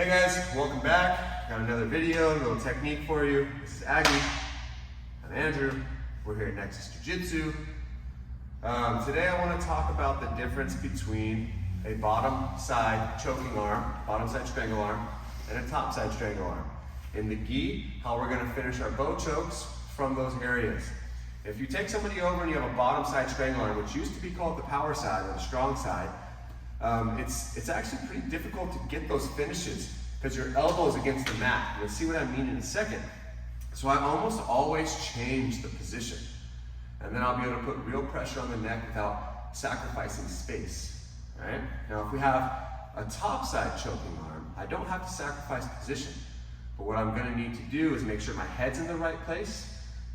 Hey guys, welcome back. Got another video, a little technique for you. This is Aggie. I'm Andrew. We're here at Nexus Jiu-Jitsu. Today I want to talk about the difference between a bottom side choking arm, bottom side strangle arm, and a top side strangle arm. In the gi, how we're going to finish our bow chokes from those areas. If you take somebody over and you have a bottom side strangle arm, which used to be called the power side or the strong side, it's actually pretty difficult to get those finishes because your elbow is against the mat. You'll see what I mean in a second. So I almost always change the position, and then I'll be able to put real pressure on the neck without sacrificing space. Right? Now if we have a top side choking arm, I don't have to sacrifice position, but what I'm going to need to do is make sure my head's in the right place,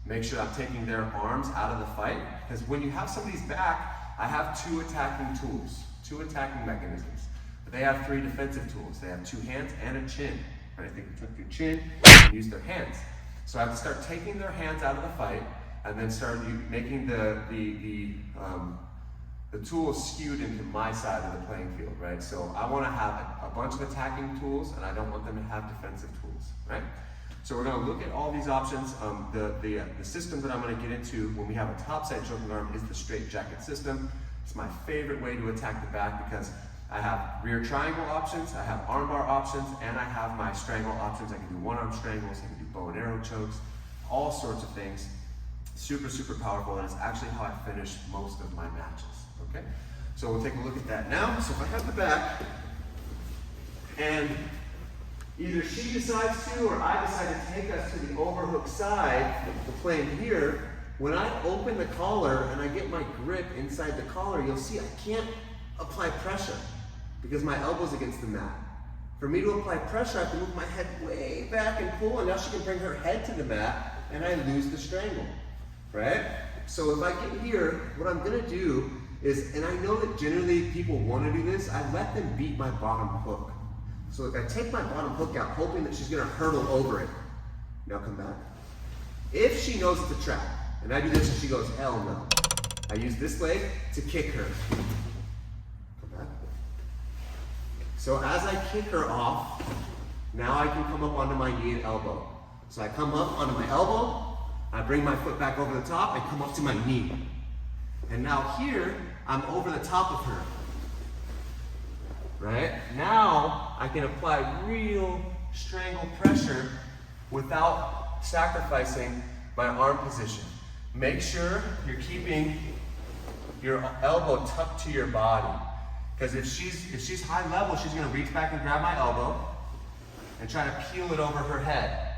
make sure I'm taking their arms out of the fight, because when you have somebody's back, I have two attacking tools. Two attacking mechanisms. But they have three defensive tools. They have two hands and a chin. And I think they took their chin and use their hands. So I have to start taking their hands out of the fight and then start making the tools skewed into my side of the playing field, right? So I want to have a bunch of attacking tools and I don't want them to have defensive tools, right? So we're going to look at all these options. The system that I'm going to get into when we have a top side choking arm is the straight jacket system. It's my favorite way to attack the back because I have rear triangle options, I have armbar options, and I have my strangle options. I can do one-arm strangles, I can do bow and arrow chokes, all sorts of things. Super, super powerful, and it's actually how I finish most of my matches, okay? So we'll take a look at that now. So if I have the back, and either she decides to or I decide to take us to the overhook side, the plane here, when I open the collar and I get my grip inside the collar, you'll see I can't apply pressure because my elbow's against the mat. For me to apply pressure, I have to move my head way back and pull, and now she can bring her head to the mat and I lose the strangle, right? So if I get here, what I'm gonna do is, and I know that generally people wanna do this, I let them beat my bottom hook. So if I take my bottom hook out, hoping that she's gonna hurdle over it, now come back. If she knows it's a trap, and I do this and she goes, hell no. I use this leg to kick her. Come back. So as I kick her off, now I can come up onto my knee and elbow. So I come up onto my elbow, I bring my foot back over the top, I come up to my knee. And now here, I'm over the top of her. Right? Now I can apply real strangle pressure without sacrificing my arm position. Make sure you're keeping your elbow tucked to your body. Because if she's high level, she's going to reach back and grab my elbow and try to peel it over her head.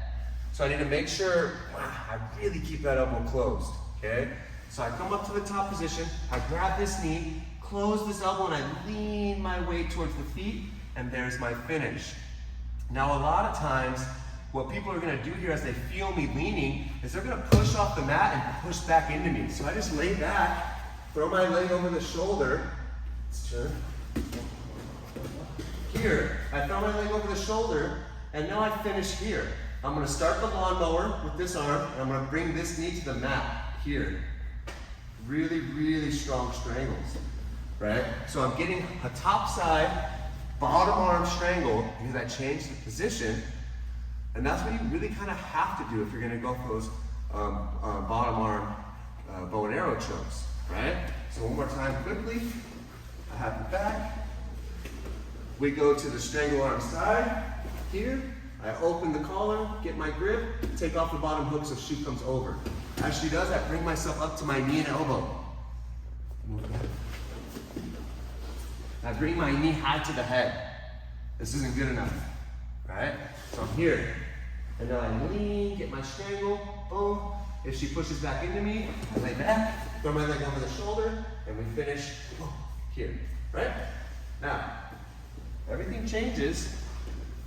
So I need to make sure I really keep that elbow closed. Okay? So I come up to the top position, I grab this knee, close this elbow, and I lean my weight towards the feet, and there's my finish. Now a lot of times, what people are going to do here as they feel me leaning is they're going to push off the mat and push back into me. So I just lay back, throw my leg over the shoulder. Let's turn. Here, I throw my leg over the shoulder, and now I finish here. I'm going to start the lawnmower with this arm, and I'm going to bring this knee to the mat here. Really, really strong strangles, right? So I'm getting a top side, bottom arm strangle because I changed the position. And that's what you really kind of have to do if you're going to go for those bottom arm bow and arrow chokes, right? So one more time quickly. I have the back. We go to the strangle arm side. Here, I open the collar, get my grip, take off the bottom hook so she comes over. As she does, I bring myself up to my knee and elbow. Move back. I bring my knee high to the head. This isn't good enough, right? So I'm here, and now I lean, get my strangle, boom. If she pushes back into me, I lay back, throw my leg over the shoulder, and we finish here, right? Now, everything changes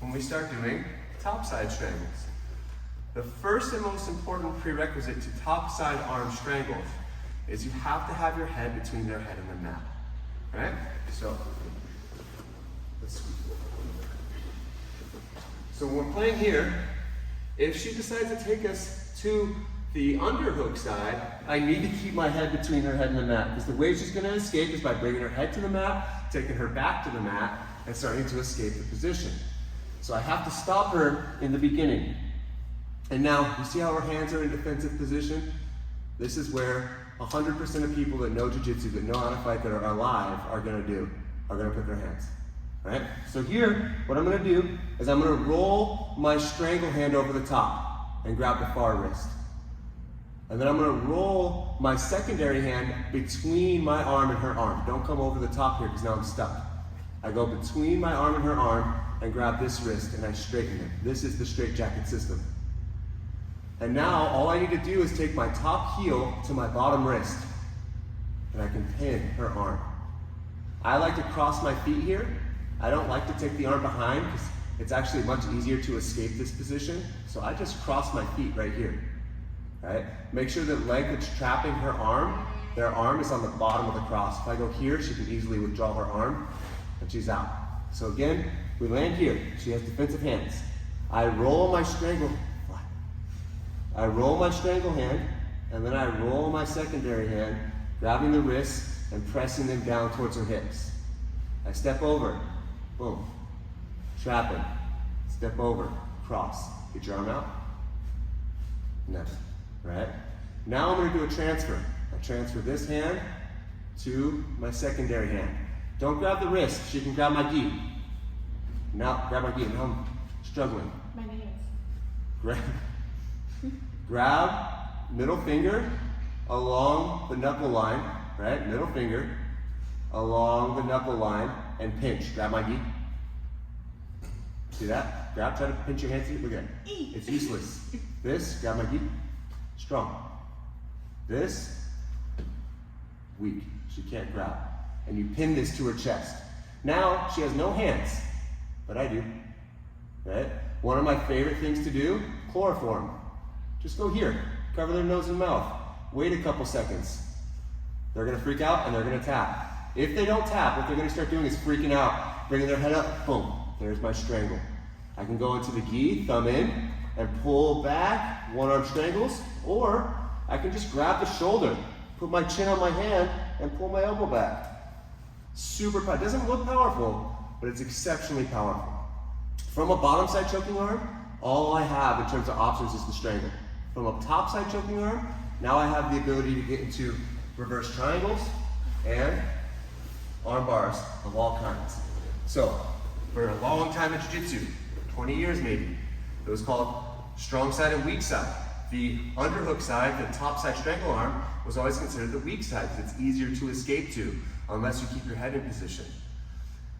when we start doing top side strangles. The first and most important prerequisite to top side arm strangles is you have to have your head between their head and the mat, right? So when we're playing here, if she decides to take us to the underhook side, I need to keep my head between her head and the mat, because the way she's going to escape is by bringing her head to the mat, taking her back to the mat, and starting to escape the position. So I have to stop her in the beginning. And now, you see how her hands are in defensive position? This is where 100% of people that know Jiu-Jitsu, that know how to fight, that are alive, are gonna put their hands. Right? So here, what I'm gonna do is I'm gonna roll my strangle hand over the top and grab the far wrist. And then I'm gonna roll my secondary hand between my arm and her arm. Don't come over the top here because now I'm stuck. I go between my arm and her arm and grab this wrist and I straighten it. This is the straitjacket system. And now all I need to do is take my top heel to my bottom wrist and I can pin her arm. I like to cross my feet here. I don't like to take the arm behind because it's actually much easier to escape this position. So I just cross my feet right here. Right? Make sure the leg that's trapping her arm, their arm is on the bottom of the cross. If I go here, she can easily withdraw her arm and she's out. So again, we land here. She has defensive hands. I roll my strangle hand, and then I roll my secondary hand, grabbing the wrists and pressing them down towards her hips. I step over, boom, trapping, step over, cross. Get your arm out. Never. Right? Now I'm going to do a transfer. I transfer this hand to my secondary hand. Don't grab the wrist. She can grab my gi. Now, grab my gi. Now I'm struggling. My nails. Grab middle finger along the knuckle line. Right? Middle finger along the knuckle line and pinch. Grab my gi. See that? Grab, try to pinch your hands. Look at it. It's useless. This, grab my gi. Strong. This, weak. She can't grab. And you pin this to her chest. Now, she has no hands, but I do. Right? One of my favorite things to do, chloroform. Just go here, cover their nose and mouth. Wait a couple seconds. They're gonna freak out and they're gonna tap. If they don't tap, what they're gonna start doing is freaking out, bringing their head up, boom, there's my strangle. I can go into the gi, thumb in, and pull back, one arm strangles, or I can just grab the shoulder, put my chin on my hand, and pull my elbow back. Super powerful. It doesn't look powerful, but it's exceptionally powerful. From a bottom side choking arm, all I have in terms of options is the strangle. From a top side choking arm, now I have the ability to get into reverse triangles and arm bars of all kinds. So, for a long time in Jiu-Jitsu, 20 years maybe, it was called strong side and weak side. The underhook side, the top side strangle arm, was always considered the weak side because it's easier to escape to unless you keep your head in position.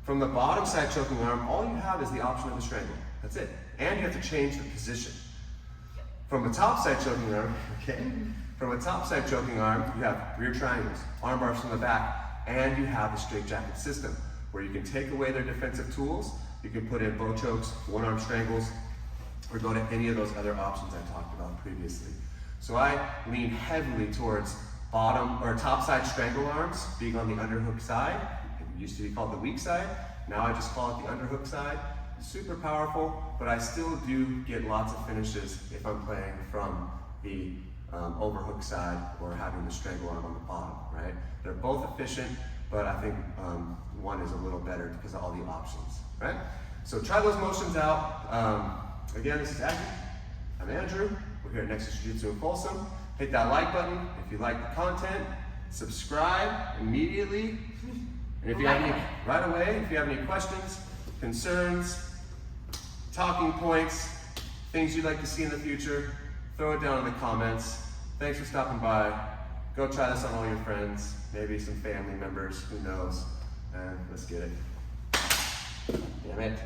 From the bottom side choking arm, all you have is the option of the strangle. That's it. And you have to change the position. From a top side choking arm, from a top side choking arm, you have rear triangles, arm bars from the back, and you have the straitjacket system where you can take away their defensive tools. You can put in bow chokes, one arm strangles, or go to any of those other options I talked about previously. So I lean heavily towards bottom or top side strangle arms, being on the underhook side. It used to be called the weak side. Now I just call it the underhook side. Super powerful, but I still do get lots of finishes if I'm playing from the overhook side or having the strangle arm on the bottom, right? They're both efficient, but I think one is a little better because of all the options, right? So try those motions out. Again, this is Aggie. I'm Andrew. We're here at Nexus Jiu-Jitsu in Folsom. Hit that like button if you like the content. Subscribe immediately. And if you have any, right away, if you have any questions, concerns, talking points, things you'd like to see in the future, throw it down in the comments. Thanks for stopping by. Go try this on all your friends, maybe some family members, who knows. And let's get it. Damn it.